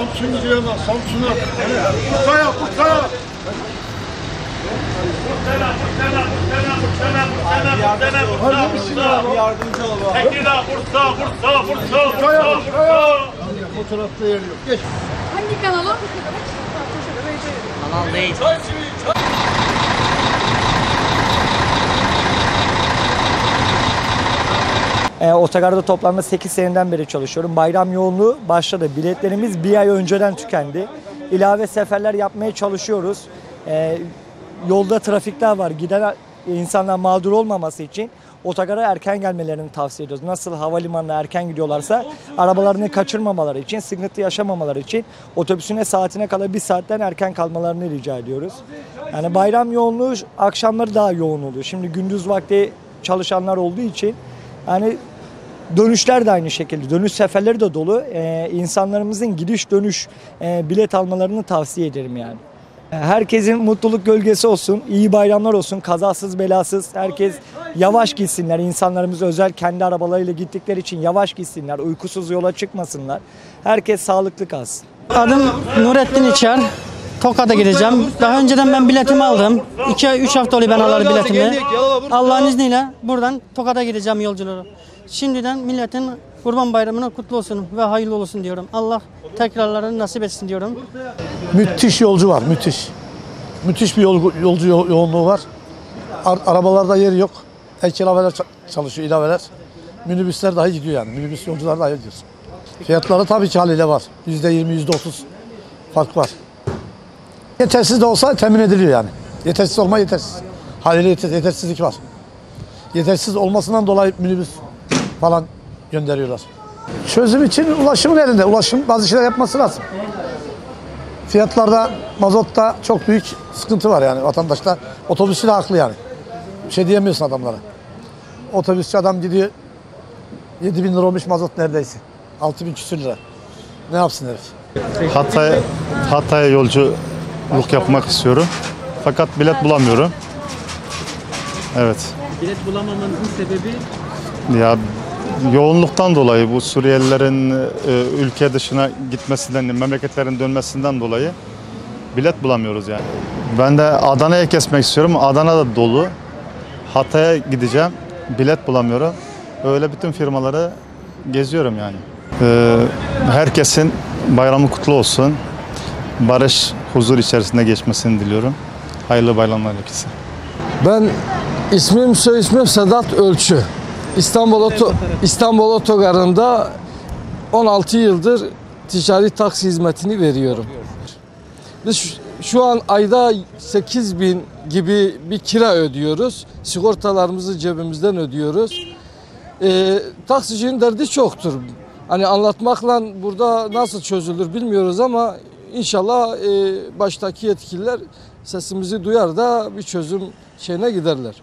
Samsun gidiyor lan, Samsun'a. Bursa'ya, Bursa'ya. Yardımcı ol bu. Tekirdağ, Bursa. Fotoğrafta yer yok. Geç. Hangi kanalı? Kanal değil. Otogarda toplamda 8 seneden beri çalışıyorum. Bayram yoğunluğu başladı. Biletlerimiz bir ay önceden tükendi. İlave seferler yapmaya çalışıyoruz. Yolda trafikler var. Giden insanlar mağdur olmaması için otogara erken gelmelerini tavsiye ediyoruz. Nasıl havalimanına erken gidiyorlarsa arabalarını kaçırmamaları için, sıkıntı yaşamamaları için otobüsüne saatine kadar 1 saatten erken kalmalarını rica ediyoruz. Yani bayram yoğunluğu akşamları daha yoğun oluyor. Şimdi gündüz vakti çalışanlar olduğu için yani dönüşler de aynı şekilde. Dönüş seferleri de dolu. İnsanlarımızın gidiş dönüş bilet almalarını tavsiye ederim yani. Herkesin mutluluk gölgesi olsun, iyi bayramlar olsun, kazasız belasız. Herkes yavaş gitsinler. İnsanlarımız özel kendi arabalarıyla gittikleri için yavaş gitsinler. Uykusuz yola çıkmasınlar. Herkes sağlıklı kalsın. Adım Nurettin İçer. Tokat'a gideceğim. Daha önceden ben biletimi aldım. 2-3 hafta oluyor ben alalı biletimi. Allah'ın izniyle buradan Tokat'a gideceğim yolculuğu. Şimdiden milletin Kurban Bayramı'na kutlu olsun ve hayırlı olsun diyorum. Allah tekrarlarını nasip etsin diyorum. Müthiş yolcu var, müthiş. Müthiş bir yolcu yoğunluğu var. Arabalarda yer yok. Ek ilaveler çalışıyor, ilaveler. Minibüsler dahi gidiyor yani. Minibüs yolcular dahi gidiyor. Fiyatları tabii ki haliyle var. %20, %30 fark var. Yetersiz de olsa temin ediliyor yani. Yetersiz olma yetersiz. Haliyle yetersizlik var. Yetersiz olmasından dolayı minibüs falan gönderiyorlar. Çözüm için ulaşımın elinde. Ulaşım bazı şeyler yapması lazım. Fiyatlarda, mazotta çok büyük sıkıntı var yani vatandaşlar. Otobüsçü de haklı yani. Bir şey diyemiyorsun adamlara. Otobüsçü adam gidiyor 7.000 lira olmuş mazot neredeyse. 6.000 küsür lira. Ne yapsın herif? Hatay'a yolculuk yapmak istiyorum. Fakat bilet bulamıyorum. Evet. Bilet bulamamanızın sebebi? Ya yoğunluktan dolayı bu Suriyelilerin ülke dışına gitmesinden, memleketlerin dönmesinden dolayı bilet bulamıyoruz yani. Ben de Adana'ya kesmek istiyorum. Adana da dolu. Hatay'a gideceğim. Bilet bulamıyorum. Öyle bütün firmaları geziyorum yani. Herkesin bayramı kutlu olsun. Barış, huzur içerisinde geçmesini diliyorum. Hayırlı bayramlar herkese. Ben soy ismim Sedat Ölçü. İstanbul Otogarı'nda 16 yıldır ticari taksi hizmetini veriyorum. Biz şu an ayda 8.000 gibi bir kira ödüyoruz. Sigortalarımızı cebimizden ödüyoruz. Taksicinin derdi çoktur. Hani anlatmakla burada nasıl çözülür bilmiyoruz ama inşallah baştaki yetkililer sesimizi duyar da bir çözüm şeyine giderler.